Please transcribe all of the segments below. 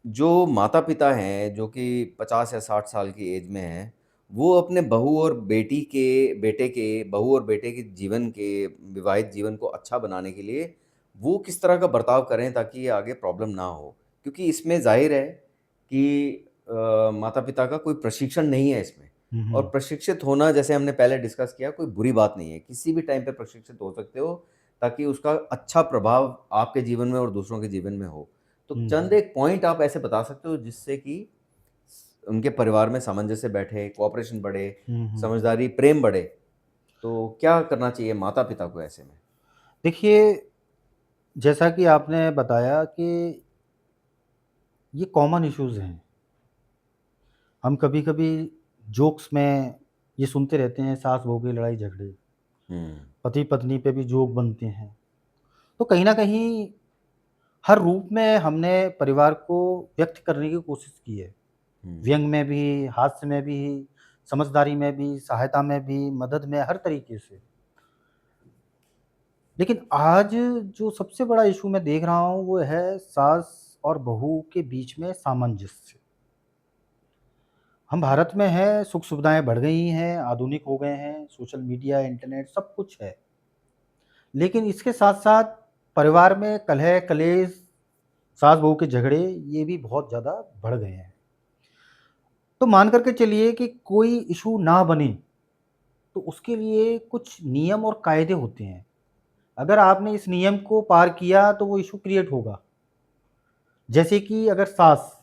जो माता-पिता हैं, जो कि 50 या 60 साल की एज में हैं, वो अपने बहू और बेटे के जीवन के विवाहित जीवन को अच्छा बनाने के लिए, वो किस तरह का बर्ताव करें ताकि ये आगे प्रॉब्लम ना हो? क्योंकि इसमें ज़ाहिर है कि माता-पिता का कोई प्रशिक्षण नहीं है इसमें हुँ, और हुँ। प्रशिक्षित होना जैसे हमने पहले डिस्कस किया कोई बुरी बात नहीं है, किसी भी टाइम पे प्रशिक्षित हो सकते हो, ताकि उसका अच्छा प्रभाव आपके जीवन में और दूसरों के जीवन में हो। तो हुँ, चंद हुँ। एक पॉइंट आप ऐसे बता सकते हो जिससे कि उनके परिवार में सामंजस्य बैठे, कोऑपरेशन बढ़े, हुँ, हुँ, हुँ। समझदारी, प्रेम बढ़े। तो क्या करना चाहिए माता-पिता को ऐसे में? देखिए, जैसा कि आपने बताया कि ये कॉमन इश्यूज़ हैं। हम कभी-कभी जोक्स में ये सुनते रहते हैं सास-बहू की लड़ाई-झगड़े, हुँ, पति-पत्नी पे भी जोक बनते हैं। तो कहीं न कहीं हर रूप में हमने परिवार को व्यक्त करने की कोशिश की है। हुँ, व्यंग में भी, हास्य में भी, समझदारी में भी, सहायता में भी, मदद में, हर तरीके से। लेकिन आज जो सबसे बड़ा इश्यू मैं देख रहा हूँ वो है सास और बहू के बीच में सामंजस्य। हम भारत में हैं, सुख-सुविधाएँ बढ़ गई हैं, आधुनिक हो गए हैं, सोशल मीडिया, इंटरनेट सब कुछ है। लेकिन इसके साथ-साथ परिवार में कलह, कलेश, सास-बहू के झगड़े ये भी बहुत ज़्यादा बढ़ गए हैं। तो मान कर के चलिए कि कोई इश्यू ना बने, तो उसके लिए कुछ नियम और कायदे होते हैं। अगर आपने इस नियम को पार किया तो वो इश्यू क्रिएट होगा। जैसे कि अगर सास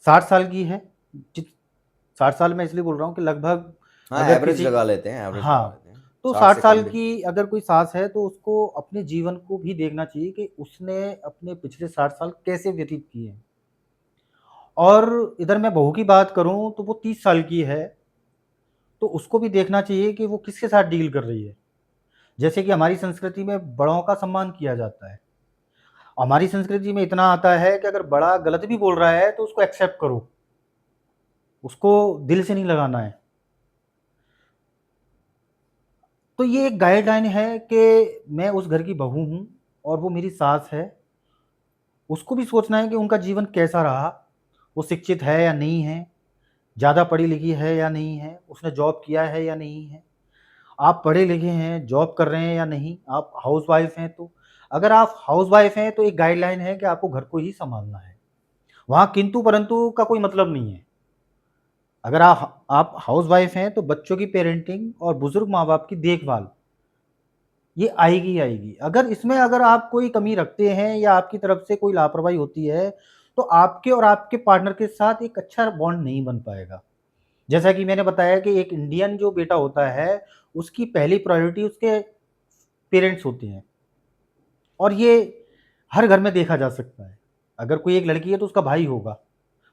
60 साल की है, जित 60 साल मैं इसलिए बोल रहा हूँ कि लगभग हाँ, अगर एवरेज किसी लगा लेते हैं, एवरेज लगा हाँ, लेते हैं। तो 60 60 से साल कम भी की अगर कोई सास है तो उसको अपने जीवन को भी देखना चाहिए कि उसने अपने पिछले 60 साल कैसे व्यतीत किए हैं। और इधर मैं बहू की बात करूँ तो वो 30 साल की है, तो उसको भी देखना चाहिए कि वो किसके साथ डील कर रही है। जैसे कि हमारी संस्कृति में बड़ों का सम्मान किया जाता है। हमारी संस्कृति में इतना आता है कि अगर बड़ा गलत भी बोल रहा है तो उसको एक्सेप्ट करो, उसको दिल से नहीं लगाना है। तो ये एक गाइडलाइन है कि मैं उस घर की बहू हूँ और वो मेरी सास है। उसको भी सोचना है कि उनका जीवन कैसा रहा, वो शिक्षित है या नहीं है, ज़्यादा पढ़ी-लिखी है या नहीं है, उसने जॉब किया है या नहीं है। आप पढ़े-लिखे हैं, जॉब कर रहे हैं या नहीं, आप हाउसवाइफ़ हैं तो। अगर आप हाउसवाइफ़ हैं तो एक गाइडलाइन है कि आपको घर को ही सँभालना है। वहाँ किंतु-परंतु का कोई मतलब नहीं है। अगर आप हाउसवाइफ़ हैं तो बच्चों की पेरेंटिंग और बुज़ुर्ग माँ-बाप की देखभाल ये आएगी ही आएगी। अगर आप कोई कमी रखते हैं या आपकी तरफ से कोई लापरवाही होती है, तो आपके और आपके पार्टनर के साथ एक अच्छा बॉन्ड नहीं बन पाएगा। जैसा कि मैंने बताया कि एक इंडियन जो बेटा होता है, उसकी पहली प्रायोरिटी उसके पेरेंट्स होते हैं और ये हर घर में देखा जा सकता है। अगर कोई एक लड़की है तो उसका भाई होगा,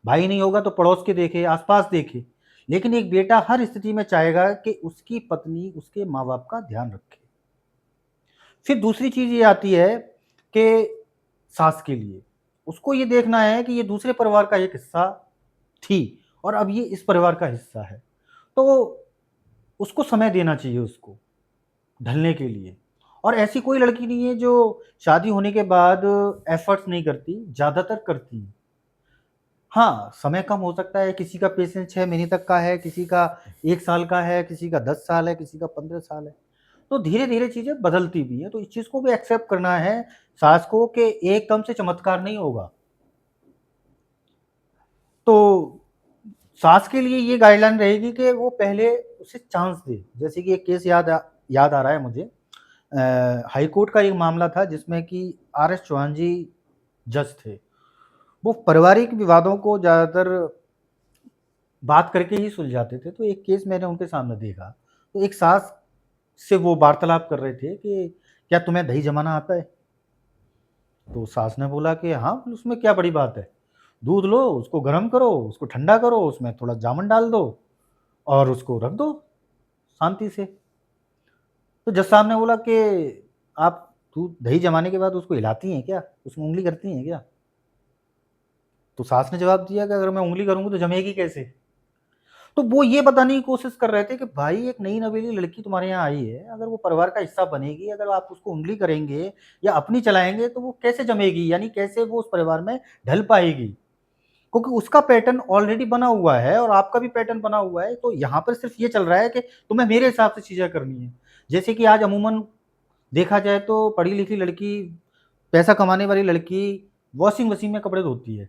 भाई नहीं होगा तो पड़ोस के देखे, आस-पास देखे। लेकिन एक बेटा हर स्थिति में चाहेगा कि उसकी पत्नी उसके माँ-बाप का ध्यान रखे। फिर दूसरी चीज़ ये आती है कि सास के लिए, उसको ये देखना है कि ये दूसरे परिवार का एक हिस्सा थी और अब ये इस परिवार का हिस्सा है। तो उसको समय देना चाहिए उसको, ढलने के लिए। और ऐसी कोई लड़की नहीं है जो शादी होने के बाद एफर्ट्स नहीं करती, ज़्यादातर करती हैं। हाँ, समय कम हो सकता है, किसी का पेशेंस 6 महीने तक का है, किसी का 1 साल का है, किसी का 10 साल है, किसी का 15 साल है। तो धीरे-धीरे चीज़ें बदलती भी हैं, तो इस चीज़ को भी एक्सेप्ट करना है सास को कि एकदम से चमत्कार नहीं होगा। तो सास के लिए ये गाइडलाइन रहेगी कि वो पहले उसे चांस दे। जैसे कि एक केस याद आ रहा है मुझे। हाई कोर्ट का एक मामला था जिसमें कि आर.एस. चौहान जी जज थे। वो पारिवारिक विवादों को ज़्यादातर बात करके ही सुलझाते थे। तो एक केस मैंने उनके सामने देखा। तो एक सास से वो वार्तालाप कर रहे थे कि क्या तुम्हें दही जमाना आता है? तो सास ने बोला कि हाँ, उसमें क्या बड़ी बात है? दूध लो, उसको गरम करो, उसको ठंडा करो, उसमें थोड़ा जामुन डाल दो और उसको रख दो शांति से। तो जज साहब ने बोला कि आप दूध दही जमाने के बाद उसको हिलाती हैं क्या? उसमें उँगली करती हैं क्या? तो सास ने जवाब दिया कि अगर मैं उँगली करूँगी तो जमेगी कैसे? तो वो ये बताने की कोशिश कर रहे थे कि भाई एक नई नवेली लड़की तुम्हारे यहाँ आई है, अगर वो परिवार का हिस्सा बनेगी, अगर आप उसको उँगली करेंगे या अपनी चलाएँगे तो वो कैसे जमेगी? यानी कैसे वो उस परिवार में ढल पाएगी? क्योंकि उसका पैटर्न ऑलरेडी बना हुआ है और आपका भी पैटर्न बना हुआ है, तो यहाँ पर सिर्फ़ ये चल रहा है कि तुम्हें मेरे हिसाब से चीज़ें करनी है। जैसे कि आज अमूमन देखा जाए तो पढ़ी-लिखी लड़की, पैसा कमाने वाली लड़की वॉशिंग मशीन में कपड़े धोती है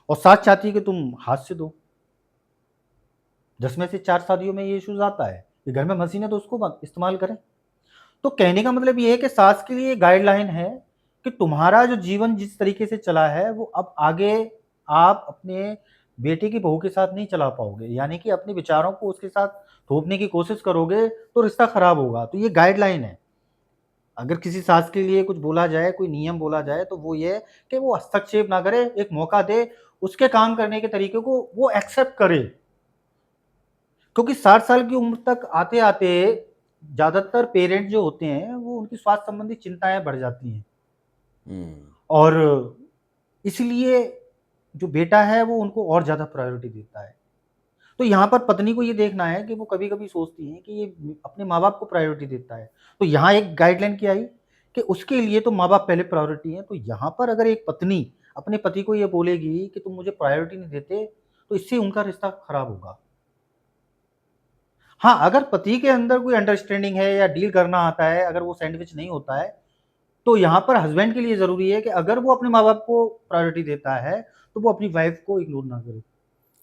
और साथ चाहती है कि तुम हाथ से धो। 10 में से 4 शादियों में ये इश्यूज़ आता है कि घर में मशीन है तो उसको इस्तेमाल करें। तो कहने का मतलब ये है कि सास के लिए गाइडलाइन है कि तुम्हारा जो जीवन जिस तरीके से चला है वो अब आगे आप अपने बेटे की बहू के साथ नहीं चला पाओगे। यानी कि अपने विचारों को उसके साथ थोपने की कोशिश करोगे तो रिश्ता खराब होगा। तो ये गाइडलाइन है। अगर किसी सास के लिए कुछ बोला जाए, कोई नियम बोला जाए तो वो ये है कि वो हस्तक्षेप ना करे, एक मौका दे, उसके काम करने के तरीके को वो एक्सेप्ट करे। क्योंकि 60 साल की उम्र तक आते-आते ज़्यादातर पेरेंट जो होते हैं, वो उनकी स्वास्थ्य संबंधी चिंताएँ बढ़ जाती हैं हुँ। और इसलिए जो बेटा है वो उनको और ज़्यादा प्रायोरिटी देता है। तो यहाँ पर पत्नी को ये देखना है कि वो कभी-कभी सोचती है कि ये अपने माँ-बाप को प्रायोरिटी देता है। तो यहाँ एक गाइडलाइन क्या आई कि उसके लिए तो माँ-बाप पहले प्रायोरिटी है। तो यहाँ पर अगर एक पत्नी अपने पति को ये बोलेगी कि तुम मुझे प्रायोरिटी नहीं देते, तो इससे उनका रिश्ता खराब होगा। हाँ, अगर पति के अंदर कोई अंडरस्टैंडिंग है या डील करना आता है, अगर वो सैंडविच नहीं होता है, तो यहाँ पर हस्बैंड के लिए ज़रूरी है कि अगर वो अपने माँ-बाप को प्रायोरिटी देता है, तो वो अपनी वाइफ़ को इग्नोर ना करे।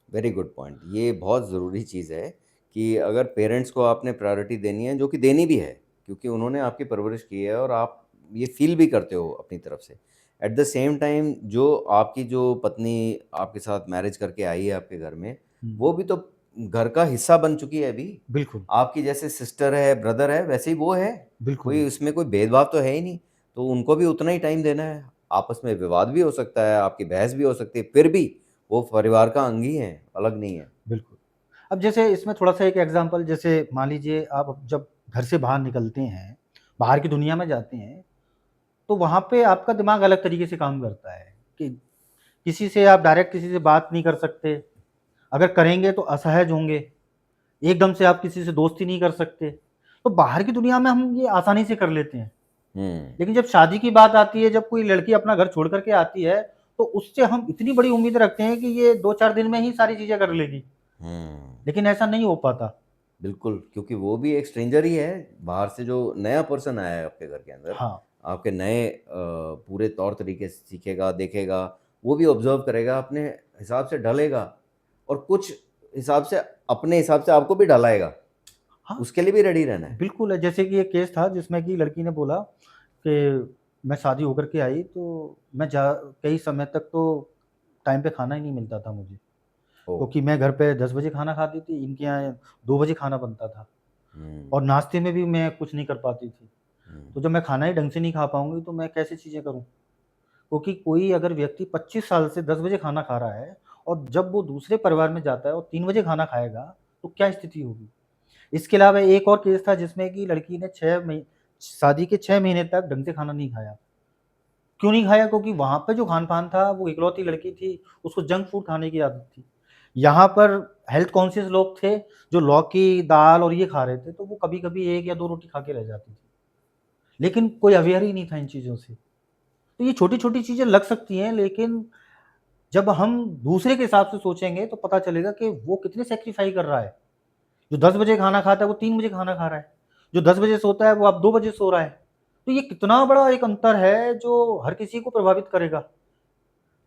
Very good point. ये बहुत ज़रूरी चीज़ है कि अगर पेरेंट्स को आपने प्रायोरिटी देनी है, जो कि देनी भी है, क्योंकि उन्होंने आपकी परवरिश की है और आप ये फ़ील भी करते हो अपनी तरफ से। एट द सेम टाइम जो आपकी जो पत्नी आपके साथ मैरिज करके आई है आपके घर में, हुँ, वो भी तो घर का हिस्सा बन चुकी है अभी। बिल्कुल, आपकी जैसे सिस्टर है, ब्रदर है, वैसे ही वो है। बिल्कुल, कोई बिल्कुल। उसमें कोई भेदभाव तो है ही नहीं, तो उनको भी उतना ही टाइम देना है। आपस में विवाद भी हो सकता है, आपकी बहस भी हो सकती है, फिर भी वो परिवार का अंग ही है, अलग नहीं है। बिल्कुल। अब जैसे इसमें थोड़ा-सा एक एग्ज़ाम्पल, जैसे मान लीजिए आप अब जब घर से बाहर निकलते हैं, बाहर की दुनिया में जाते हैं, तो वहाँ पे आपका दिमाग अलग तरीके से काम करता है कि किसी से आप डायरेक्ट किसी से बात नहीं कर सकते, अगर करेंगे तो असहज होंगे, एकदम से आप किसी से दोस्ती नहीं कर सकते। तो बाहर की दुनिया में हम ये आसानी से कर लेते हैं। हुँ, लेकिन जब शादी की बात आती है, जब कोई लड़की अपना घर छोड़ कर के आती है, तो उससे हम इतनी बड़ी उम्मीद रखते हैं कि ये 2-4 दिन में ही सारी चीज़ें कर लेगी, हुँ। लेकिन ऐसा नहीं हो पाता। बिल्कुल, क्योंकि वो भी एक स्ट्रेंजर ही है, बाहर से जो नया पर्सन आया है आपके घर के अंदर, हाँ, आपके नए पूरे तौर-तरीके सीखेगा, देखेगा, वो भी ऑब्ज़र्व करेगा, अपने हिसाब से ढलेगा और कुछ हिसाब से अपने हिसाब से आपको भी ढलाएगा, हाँ, उसके लिए भी रेडी रहना है। बिल्कुल है। जैसे कि एक केस था जिसमें कि लड़की ने बोला कि मैं शादी होकर के आई तो मैं जा कई समय तक तो टाइम पे खाना ही नहीं मिलता था मुझे। ओह! क्योंकि मैं घर पे 10 बजे खाना खाती थी, इनके यहाँ 2 बजे खाना बनता था हुँ, और नाश्ते में भी मैं कुछ नहीं कर पाती थी। हुँ, तो जब मैं खाना ही ढंग से नहीं खा पाऊँगी तो मैं कैसे चीज़ें करूँ? क्योंकि कोई अगर व्यक्ति 25 साल से 10 बजे खाना खा रहा है और जब वो दूसरे परिवार में जाता है और 3 बजे खाना खाएगा, तो क्या स्थिति होगी? इसके अलावा एक और केस था जिसमें कि लड़की ने 6 मही शादी के 6 महीने तक ढंग से खाना नहीं खाया। क्यों नहीं खाया? क्योंकि वहाँ पे जो खान-पान था वो इकलौती लड़की थी, उसको जंक फूड खाने की आदत थी। यहाँ पर हेल्थ कॉन्शियस लोग थे, जो लौकी, दाल और ये खा रहे थे, तो वो कभी-कभी 1 या 2 रोटी खा के रह जाती थी। लेकिन कोई अवेयर ही नहीं था इन चीज़ों से। तो ये छोटी-छोटी चीज़ें लग सकती हैं, लेकिन जब हम दूसरे के हिसाब से सोचेंगे तो पता चलेगा कि वो कितने सैक्रिफ़ाई कर रहा है। जो 10 बजे खाना खाता है, वो 3 बजे खाना खा रहा है। जो 10 बजे सोता है, वो अब 2 बजे सो रहा है। तो ये कितना बड़ा एक अंतर है जो हर किसी को प्रभावित करेगा।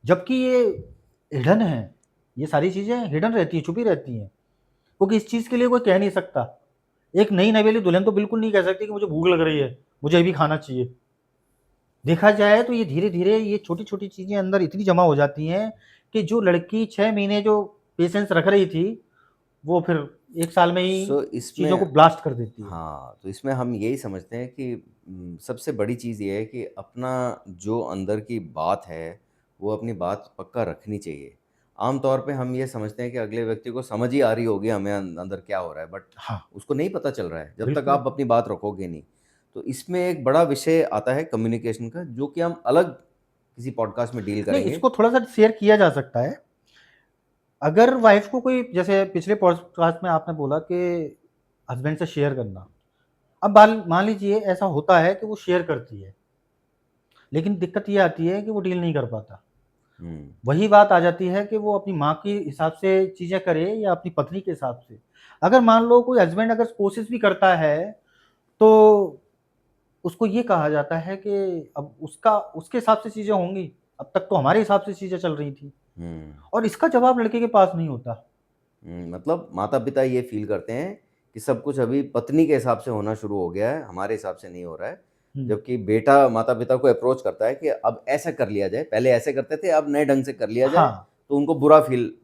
जबकि ये हिडन है, ये सारी चीज़ें हिडन रहती हैं, छुपी रहती हैं, क्योंकि इस चीज़ के लिए कोई कह नहीं सकता। एक नई नवेली दुल्हन तो बिल्कुल नहीं कह सकती कि मुझे भूख लग रही है, मुझे अभी खाना चाहिए। देखा जाए तो ये धीरे-धीरे ये छोटी-छोटी चीज़ें अंदर इतनी जमा हो जाती हैं कि जो लड़की 6 महीने जो पेशेंस रख रही थी, वो फिर 1 साल में ही सो चीज़ों इसमें को ब्लास्ट कर देती है। हाँ, तो इसमें हम यही समझते हैं कि सबसे बड़ी चीज़ ये है कि अपना जो अंदर की बात है, वो अपनी बात पक्का रखनी चाहिए। आम तौर पे हम ये समझते हैं कि अगले व्यक्ति को समझ ही आ रही होगी हमें अंदर क्या हो रहा है, बट हाँ, उसको नहीं पता चल रहा है, जब तक बिल्कुल। आप अपनी बात रखोगे नहीं। तो इसमें एक बड़ा विषय आता है कम्युनिकेशन का, जो कि हम अलग किसी पॉडकास्ट में डील नहीं, करेंगे। इसको थोड़ा-सा शेयर किया जा सकता है। अगर वाइफ़ को कोई, जैसे पिछले पॉडकास्ट में आपने बोला कि हस्बैंड से शेयर करना। अब बाल मान लीजिए ऐसा होता है कि वो शेयर करती है, लेकिन दिक्कत ये आती है कि वो डील नहीं कर पाता। हुँ, वही बात आ जाती है कि वो अपनी माँ के हिसाब से चीज़ें करे या अपनी पत्नी के हिसाब से। अगर मान लो कोई हस्बैंड अगर कोशिश भी करता है, तो उसको ये कहा जाता है कि अब उसके हिसाब से चीज़ें होंगी, अब तक तो हमारे हिसाब से चीज़ें चल रही थी, हुँ। और इसका जवाब लड़के के पास नहीं होता। मतलब माता-पिता ये फ़ील करते हैं कि सब कुछ अभी पत्नी के हिसाब से होना शुरू हो गया है, हमारे हिसाब से नहीं हो रहा है। हुँ। जबकि बेटा माता-पिता को अप्रोच करता है कि अब ऐसा कर लिया जाए, पहले ऐसे करते थे, अब नए ढंग से कर लिया जाए, हाँ, तो उनको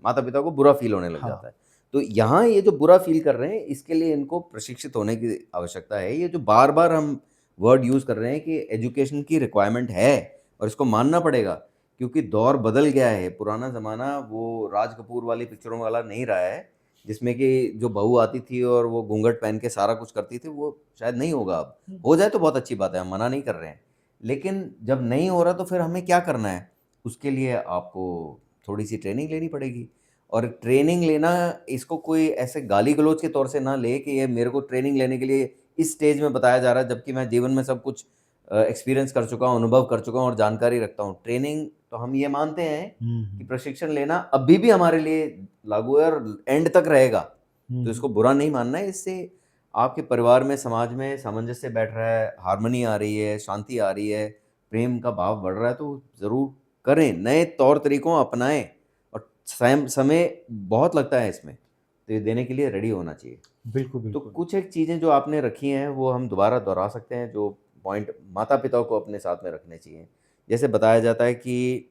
माता-पिता को बुरा फ़ील होने लग हाँ। जाता है। तो यहाँ ये जो बुरा फ़ील कर रहे हैं, इसके लिए इनको प्रशिक्षित होने की आवश्यकता है। ये जो बार-बार हम वर्ड यूज़ कर रहे हैं कि एजुकेशन की रिक्वायरमेंट है और इसको मानना पड़ेगा, क्योंकि दौर बदल गया है। पुराना ज़माना वो राज कपूर वाली पिक्चरों वाला नहीं रहा है, जिसमें कि जो बहू आती थी और वो घूंघट पहन के सारा कुछ करती थी, वो शायद नहीं होगा अब। हुँ, हो जाए तो बहुत अच्छी बात है, हम मना नहीं कर रहे हैं। लेकिन जब नहीं हो रहा तो फिर हमें क्या करना है? उसके लिए आपको थोड़ी-सी ट्रेनिंग लेनी पड़ेगी और ट्रेनिंग लेना इसको कोई ऐसे गाली-गलौच के तौर से ना ले कि ये मेरे को ट्रेनिंग लेने के लिए इस स्टेज में बताया जा रहा है, जबकि मैं जीवन में सब कुछ एक्सपीरियंस कर चुका हूँ, अनुभव कर चुका हूँ और जानकारी रखता हूँ। ट्रेनिंग तो हम ये मानते हैं हुँ, कि हुँ। प्रशिक्षण लेना अभी भी हमारे लिए लागू है और एंड तक रहेगा। हुँ, तो हुँ। इसको बुरा नहीं मानना है, इससे आपके परिवार में, समाज में सामंजस्य बैठ रहा है, हार्मनी आ रही है, शांति आ रही है, प्रेम का भाव बढ़ रहा है, तो ज़रूर करें, नए तौर-तरीकों अपनाएँ और समय बहुत लगता है इसमें, तो ये देने के लिए रेडी होना चाहिए। बिल्कुल, तो बिल्कुल। कुछ एक चीज़ें जो आपने रखी हैं, वो हम दोबारा दोहरा सकते हैं, जो पॉइंट माता-पिता को अपने साथ में रखने चाहिए। जैसे बताया जाता है कि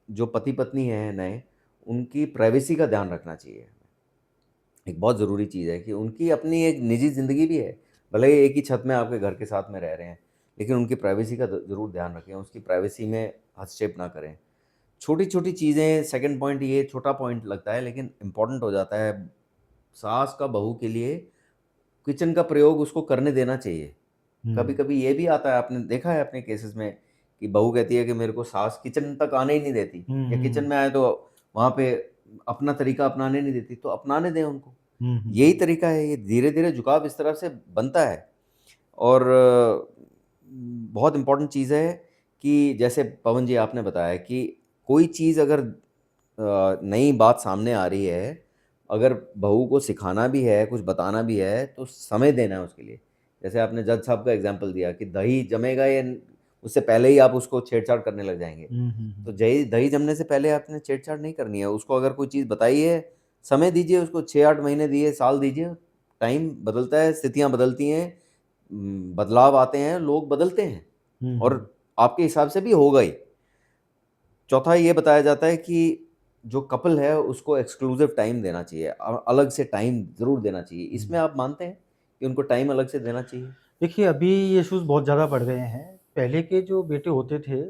जो पति-पत्नी हैं नए, उनकी प्राइवेसी का ध्यान रखना चाहिए। एक बहुत ज़रूरी चीज़ है कि उनकी अपनी एक निजी ज़िंदगी भी है। भले ही एक ही छत में आपके घर के साथ में रह रहे हैं, लेकिन उनकी प्राइवेसी का द ज़रूर ध्यान रखें, उसकी प्राइवेसी में हस्तक्षेप ना करें। छोटी-छोटी चीज़ें सेकंड पॉइंट ये छोटा पॉइंट लगता है लेकिन इम्पोर्टेंट हो जाता है। सास का बहू के लिए किचन का प्रयोग उसको करने देना चाहिए। हुँ। कभी-कभी ये भी आता है, आपने देखा है अपने केसेज़ में कि बहू कहती है कि मेरे को सास किचन तक आने ही नहीं देती हुँ, या हुँ, किचन हुँ। में आए तो वहाँ पे अपना तरीका अपनाने नहीं देती, तो अपनाने दें उनको। हुँ, हुँ, यही हुँ। तरीका है, ये धीरे-धीरे झुकाव इस तरफ से बनता है और बहुत इम्पोर्टेंट चीज़ है कि जैसे पवन जी आपने बताया कि कोई चीज़ अगर नई बात सामने आ रही है, अगर बहू को सिखाना भी है, कुछ बताना भी है, तो समय देना है उसके लिए। जैसे आपने जज साहब का एग्ज़ाम्पल दिया कि दही जमेगा या न उससे पहले ही आप उसको छेड़-छाड़ करने लग जाएँगे। हुँ, हुँ, तो हुँ। जही दही जमने से पहले आपने छेड़-छाड़ नहीं करनी है। उसको अगर कोई चीज़ बताई है, समय दीजिए उसको 6-8 महीने दिए, साल दीजिए। टाइम बदलता है, स्थितियाँ बदलती हैं, बदलाव आते हैं, लोग बदलते हैं हुँ, और हुँ। आपके हिसाब से भी होगा ही। चौथा ये बताया जाता है कि जो कपल है उसको एक्सक्लूसिव टाइम देना चाहिए। अलग से टाइम ज़रूर देना चाहिए। इसमें हुँ। आप मानते हैं कि उनको टाइम अलग से देना चाहिए? देखिए, अभी ये इश्यूज़ बहुत ज़्यादा बढ़ गए हैं। पहले के जो बेटे होते थे,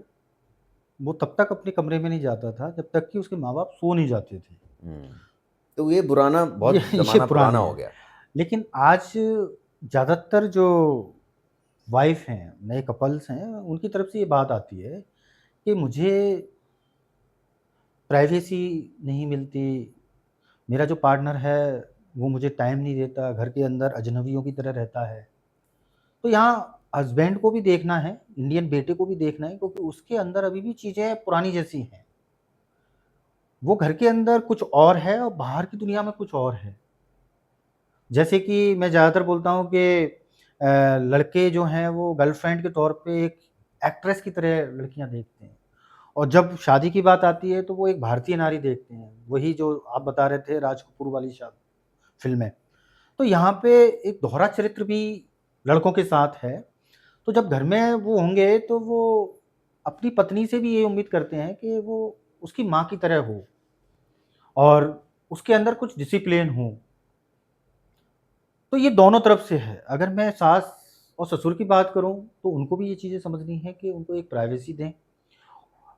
वो तब तक अपने कमरे में नहीं जाता था, जब तक कि उसके माँ-बाप सो नहीं जाते थे। हुँ। तो ये पुराना ये बहुत ये ज़माना पुराना पुराने हो हैं। गया। लेकिन आज ज़्यादातर जो वाइफ़ हैं, नए कपल्स हैं, उनकी तरफ से ये बात आती है कि मुझे प्राइवेसी नहीं मिलती, मेरा जो पार्टनर है, वो मुझे टाइम नहीं देता, घर के अंदर अजनबियों की तरह रहता है। तो यहाँ हस्बैंड को भी देखना है, इंडियन बेटे को भी देखना है, क्योंकि उसके अंदर अभी भी चीज़ें पुरानी जैसी हैं। वो घर के अंदर कुछ और है और बाहर की दुनिया में कुछ और है। जैसे कि मैं ज़्यादातर बोलता हूँ कि लड़के जो हैं वो गर्लफ्रेंड के तौर पे एक एक्ट्रेस की तरह लड़कियाँ देखते हैं, और जब शादी की बात आती है तो वो एक भारतीय नारी देखते हैं। वही जो आप बता रहे थे राज कपूर वाली फ़िल्में। तो यहाँ पे एक दोहरा चरित्र भी लड़कों के साथ है। तो जब घर में वो होंगे तो वो अपनी पत्नी से भी ये उम्मीद करते हैं कि वो उसकी माँ की तरह हो और उसके अंदर कुछ डिसिप्लिन हो। तो ये दोनों तरफ से है। अगर मैं सास और ससुर की बात करूँ तो उनको भी ये चीज़ें समझनी है कि उनको एक प्राइवेसी दें।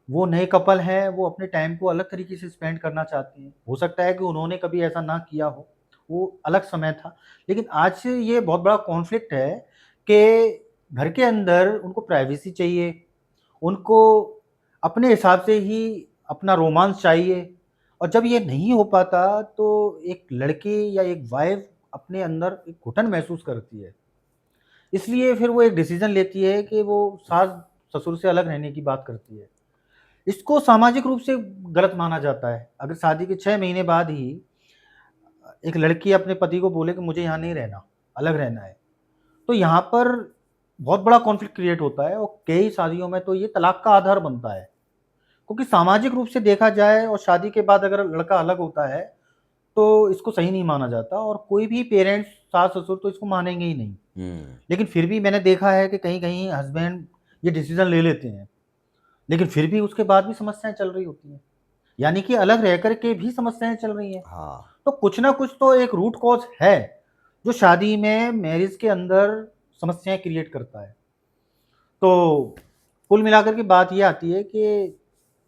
वो नए कपल हैं, वो अपने टाइम को अलग तरीके से स्पेंड करना चाहते हैं। हो सकता है कि उन्होंने कभी ऐसा ना किया हो, वो अलग समय था। लेकिन आज ये बहुत बड़ा कॉन्फ्लिक्ट है कि घर के अंदर उनको प्राइवेसी चाहिए, उनको अपने हिसाब से ही अपना रोमांस चाहिए, और जब ये नहीं हो पाता तो एक लड़की या एक वाइफ़ अपने अंदर एक घुटन महसूस करती है। इसलिए फिर वो एक डिसीज़न लेती है कि वो सास-ससुर से अलग रहने की बात करती है। इसको सामाजिक रूप से गलत माना जाता है। अगर शादी के 6 महीने बाद ही एक लड़की अपने पति को बोले कि मुझे यहाँ नहीं रहना, अलग रहना है, तो यहाँ पर बहुत बड़ा कॉन्फ्लिक्ट क्रिएट होता है और कई शादियों में तो ये तलाक का आधार बनता है। क्योंकि सामाजिक रूप से देखा जाए और शादी के बाद अगर लड़का अलग होता है, तो इसको सही नहीं माना जाता और कोई भी पेरेंट्स, सास-ससुर तो इसको मानेंगे ही नहीं। हुँ। लेकिन फिर भी मैंने देखा है कि कहीं-कहीं हस्बैंड ये डिसीज़न ले लेते हैं, लेकिन फिर भी उसके बाद भी समस्याएँ चल रही होती हैं। यानी कि अलग रह कर के भी समस्याएँ चल रही हैं। हाँ। तो कुछ ना कुछ तो एक रूट कॉज़ है, जो शादी में मैरिज के अंदर समस्याएँ क्रिएट करता है। तो कुल मिलाकर के बात ये आती है कि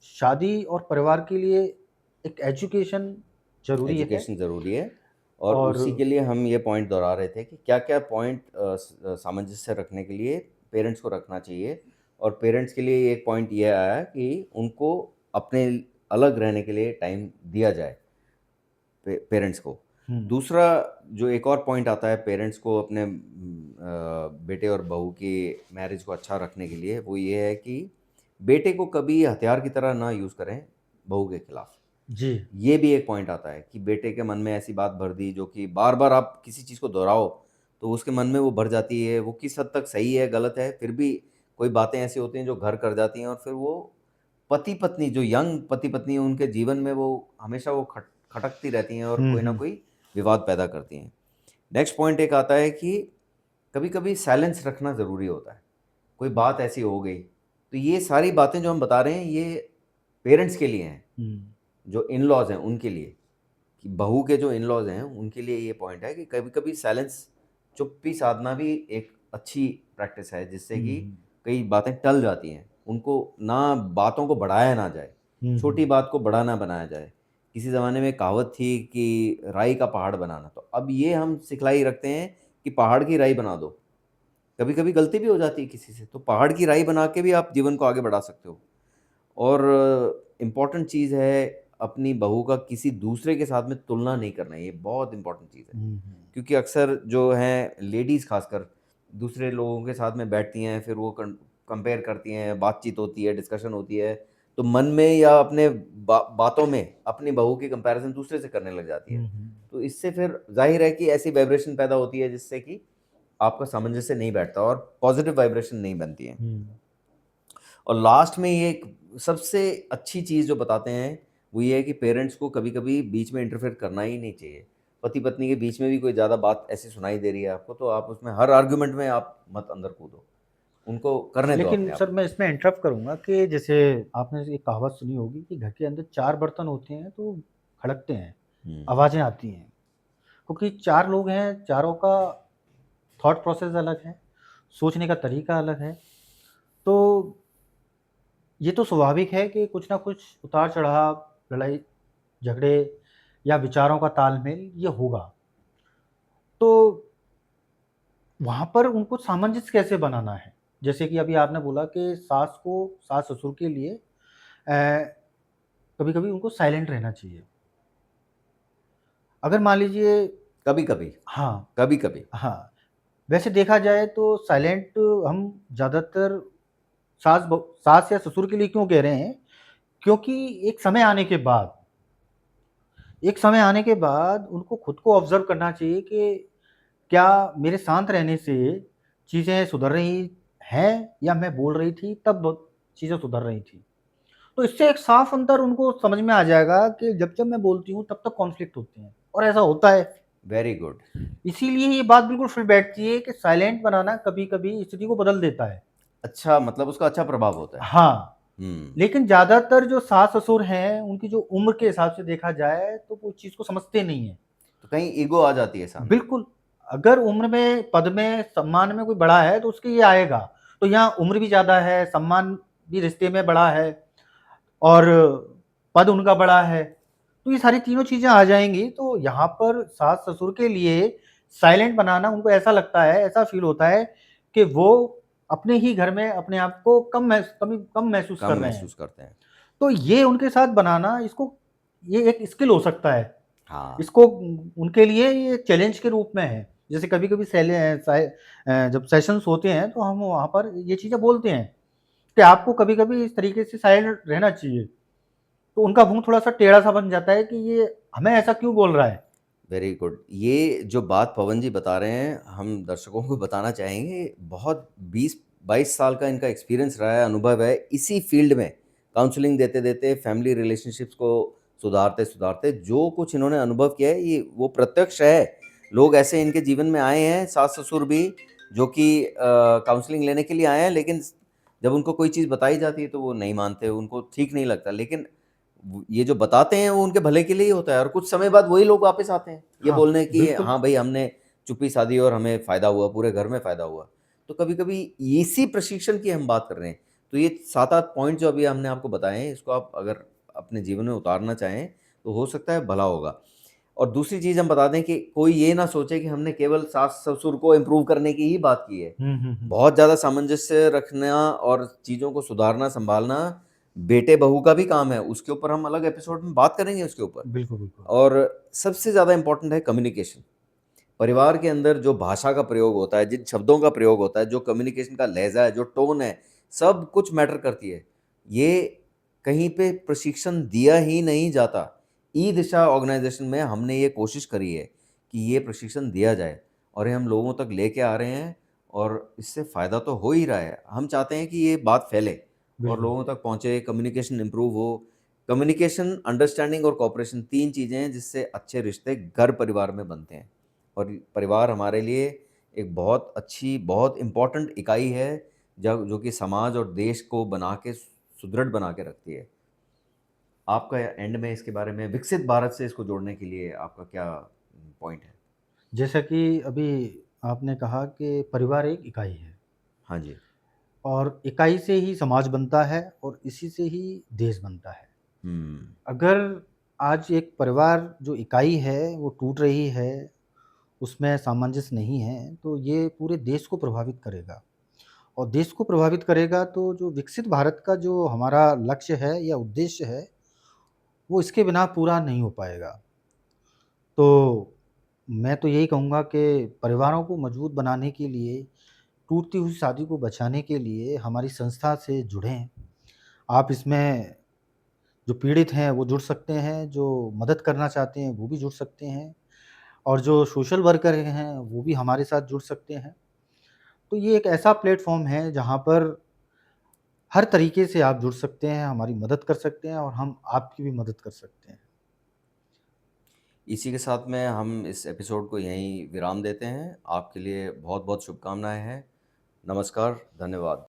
शादी और परिवार के लिए एक एजुकेशन ज़रूरी है एजुकेशन ज़रूरी है और और उसी के लिए हम ये पॉइंट दोहरा रहे थे कि क्या-क्या पॉइंट सामंजस्य रखने के लिए पेरेंट्स को रखना चाहिए और पेरेंट्स के लिए एक पॉइंट ये आया कि उनको अपने अलग रहने के लिए टाइम दिया जाए पेरेंट्स को। हुँ, दूसरा जो एक और पॉइंट आता है पेरेंट्स को अपने बेटे और बहू की मैरिज को अच्छा रखने के लिए, वो ये है कि बेटे को कभी हथियार की तरह ना यूज़ करें बहू के खिलाफ। जी। ये भी एक पॉइंट आता है कि बेटे के मन में ऐसी बात भर दी जो कि बार-बार आप किसी चीज़ को दोहराओ, तो उसके मन में वो भर जाती है। वो किस हद तक सही है, गलत है, फिर भी कोई बातें ऐसी होती हैं जो घर कर जाती हैं और फिर वो पति-पत्नी जो यंग पति-पत्नी हैं, उनके जीवन में वो हमेशा वो खटकती रहती हैं और हुँ, कोई ना हुँ। कोई विवाद पैदा करती हैं। नेक्स्ट पॉइंट एक आता है कि कभी-कभी साइलेंस रखना ज़रूरी होता है। कोई बात ऐसी हो गई, तो ये सारी बातें जो हम बता रहे हैं, ये पेरेंट्स के लिए हैं। हुँ, जो इन-लॉज़ हैं उनके लिए, कि बहू के जो इन-लॉज़ हैं उनके लिए ये पॉइंट है कि कभी-कभी साइलेंस चुप्पी साधना भी एक अच्छी प्रैक्टिस है जिससे हुँ, कि हुँ। कई बातें टल जाती हैं। उनको ना बातों को बढ़ाया ना जाए, हुँ, छोटी हुँ। बात को बड़ा ना बनाया जाए। किसी ज़माने में कहावत थी कि राई का पहाड़ बनाना, तो अब ये हम सिखलाई रखते हैं कि पहाड़ की राई बना दो। कभी-कभी गलती भी हो जाती है किसी से, तो पहाड़ की राई बना के भी आप जीवन को आगे बढ़ा सकते हो। और इम्पोर्टेंट चीज़ है अपनी बहू का किसी दूसरे के साथ में तुलना नहीं करना, ये बहुत इम्पोर्टेंट चीज़ है। हुँ, हुँ। क्योंकि अक्सर जो हैं लेडीज़ ख़ासकर दूसरे लोगों के साथ में बैठती हैं, फिर वो कंपेयर करती हैं, बातचीत होती है, डिस्कशन होती है, तो मन में या अपने बातों में अपनी बहू की कंपैरिज़न दूसरे से करने लग जाती हैं। हुँ, हुँ। तो इससे फिर ज़ाहिर है कि ऐसी वाइब्रेशन पैदा होती है जिससे कि आपका सामंजस्य नहीं बैठता और पॉज़िटिव वाइब्रेशन नहीं बनती है। हुँ। और लास्ट में ये एक सबसे अच्छी चीज़ जो बताते हैं, वो ये है कि पेरेंट्स को कभी-कभी बीच में इंटरफेयर करना ही नहीं चाहिए। पति-पत्नी के बीच में भी कोई ज़्यादा बात ऐसी सुनाई दे रही है आपको, तो आप उसमें हर आर्गुमेंट में आप मत अंदर कूदो। उनको करने दो लेकिन अपने आप सर को। मैं इसमें इंटरप्ट करूँगा कि जैसे आपने एक कहावत सुनी होगी कि घर के अंदर 4 बर्तन होते हैं तो खड़कते हैं, हुँ, आवाज़ें आती हैं। क्योंकि 4 लोग हैं, चारों का थॉट प्रोसेस अलग है, सोचने का तरीका अलग है। तो ये तो स्वाभाविक है कि कुछ ना कुछ उतार-चढ़ाव, लड़ाई, झगड़े या विचारों का तालमेल ये होगा। तो वहाँ पर उनको सामंजस्य कैसे बनाना है? जैसे कि अभी आपने बोला कि सास-ससुर के लिए कभी-कभी उनको साइलेंट रहना चाहिए। अगर मान लीजिए कभी-कभी, हाँ, कभी-कभी। हाँ। वैसे देखा जाए तो साइलेंट हम ज़्यादातर सास या ससुर के लिए क्यों कह रहे हैं? क्योंकि एक समय आने के बाद एक समय आने के बाद उनको खुद को ऑब्ज़र्व करना चाहिए कि क्या मेरे शांत रहने से चीज़ें सुधर रही हैं या मैं बोल रही थी तब चीज़ें सुधर रही थी। तो इससे एक साफ अंतर उनको समझ में आ जाएगा कि जब-जब मैं बोलती हूँ तब-तब कॉन्फ्लिक्ट होते हैं और ऐसा होता है। Very good. इसीलिए ये बात बिल्कुल फिट बैठती है कि साइलेंट बनाना कभी-कभी स्थिति को बदल देता है। अच्छा मतलब उसका अच्छा प्रभाव होता है। हाँ, हुँ, लेकिन ज़्यादातर जो सास-ससुर हैं, उनकी जो उम्र के हिसाब से देखा जाए तो वो चीज़ को समझते नहीं हैं। तो कहीं ईगो आ जाती है सामने। बिल्कुल, अगर उम्र में, पद में, सम्मान में कोई बड़ा है तो उसके ये आएगा। तो यहाँ उम्र भी ज़्यादा है, सम्मान भी रिश्ते में बड़ा है और पद उनका बड़ा है। तो ये सारी तीनों चीज़ें आ जाएँगी तो यहाँ पर सास-ससुर के लिए साइलेंट बनाना उनको ऐसा लगता है, ऐसा फ़ील होता है कि वो अपने ही घर में अपने आप को कम महसूस कम कर रहे हैं। महसूस करते हैं। तो ये उनके साथ बनाना इसको ये एक स्किल हो सकता है। हाँ, इसको उनके लिए ये चैलेंज के रूप में है। जैसे कभी-कभी जब सेशंस होते हैं तो हम वहाँ पर ये चीज़ें बोलते हैं कि आपको कभी-कभी इस तरीके से साइलेंट रहना चाहिए। तो उनका मुँह थोड़ा-सा टेढ़ा-सा बन जाता है कि ये हमें ऐसा क्यों बोल रहा है? Very good. ये जो बात पवन जी बता रहे हैं, हम दर्शकों को बताना चाहेंगे, बहुत 20-22 साल का इनका एक्सपीरियंस रहा है, अनुभव है, इसी फ़ील्ड में काउंसलिंग देते-देते, फैमिली रिलेशनशिप्स को सुधारते-सुधारते, जो कुछ इन्होंने अनुभव किया है, ये वो प्रत्यक्ष है। लोग ऐसे इनके जीवन में आए हैं, सास-ससुर भी, जो कि काउंसलिंग लेने के लिए आए हैं, लेकिन जब उनको कोई चीज़ बताई जाती है, तो वो नहीं मानते, उनको ठीक नहीं लगता। लेकिन ये जो बताते हैं वो उनके भले के लिए ही होता है और कुछ समय बाद वही लोग वापस आते हैं, ये हाँ, बोलने कि बिल्कुल। हाँ भाई हमने चुप्पी साधी और हमें फ़ायदा हुआ, पूरे घर में फ़ायदा हुआ। तो कभी-कभी इसी प्रशिक्षण की हम बात कर रहे हैं। तो ये 7-8 पॉइंट जो अभी हमने आपको बताए हैं, इसको आप अगर अपने जीवन में उतारना चाहें, तो हो सकता है भला होगा। और दूसरी चीज़ हम बता दें कि कोई ये ना सोचे कि हमने केवल सास-ससुर को इम्प्रूव करने की ही बात की है। हुँ, हुँ, हुँ। बहुत ज़्यादा सामंजस्य रखना और चीज़ों को सुधारना, सँभालना बेटे-बहू का भी काम है, उसके ऊपर हम अलग एपिसोड में बात करेंगे उसके ऊपर। बिल्कुल, बिल्कुल। और सबसे ज़्यादा इम्पोर्टेंट है कम्युनिकेशन। परिवार के अंदर जो भाषा का प्रयोग होता है, जिन शब्दों का प्रयोग होता है, जो कम्युनिकेशन का लहज़ा है, जो टोन है, सब कुछ मैटर करती है। ये कहीं पे प्रशिक्षण दिया ही नहीं जाता। ई-दिशा ऑर्गेनाइज़ेशन में हमने ये कोशिश करी है कि ये प्रशिक्षण दिया जाए और ये हम लोगों तक लेके आ रहे हैं और इससे फ़ायदा तो हो ही रहा है। हम चाहते हैं कि ये बात फैले और बिल्कुल। लोगों तक पहुँचे, कम्युनिकेशन इम्प्रूव हो। कम्युनिकेशन, अंडरस्टैंडिंग और कोऑपरेशन 3 चीज़ें हैं जिससे अच्छे रिश्ते घर-परिवार में बनते हैं। और परिवार हमारे लिए एक बहुत अच्छी, बहुत इम्पोर्टेंट इकाई है, जब जो कि समाज और देश को बना के सुदृढ़ बना के रखती है। आपका एंड में इसके बारे में विकसित भारत से इसको जोड़ने के लिए आपका क्या पॉइंट है? जैसा कि अभी आपने कहा कि परिवार एक इकाई है हाँ जी। और इकाई से ही समाज बनता है और इसी से ही देश बनता है। हुँ, अगर आज एक परिवार जो इकाई है वो टूट रही है, उसमें सामंजस्य नहीं है, तो ये पूरे देश को प्रभावित करेगा और देश को प्रभावित करेगा तो जो विकसित भारत का जो हमारा लक्ष्य है या उद्देश्य है, वो इसके बिना पूरा नहीं हो पाएगा। तो मैं तो यही कहूँगा कि परिवारों को मजबूत बनाने के लिए, टूटती हुई शादी को बचाने के लिए हमारी संस्था से जुड़ें। आप इसमें जो पीड़ित हैं वो जुड़ सकते हैं, जो मदद करना चाहते हैं वो भी जुड़ सकते हैं और जो सोशल वर्कर हैं वो भी हमारे साथ जुड़ सकते हैं। तो ये एक ऐसा प्लेटफ़ॉर्म है जहाँ पर हर तरीके से आप जुड़ सकते हैं, हमारी मदद कर सकते हैं और हम आपकी भी मदद कर सकते हैं। इसी के साथ में हम इस एपिसोड को यहीं विराम देते हैं। आपके लिए बहुत-बहुत शुभकामनाएँ हैं। नमस्कार, धन्यवाद।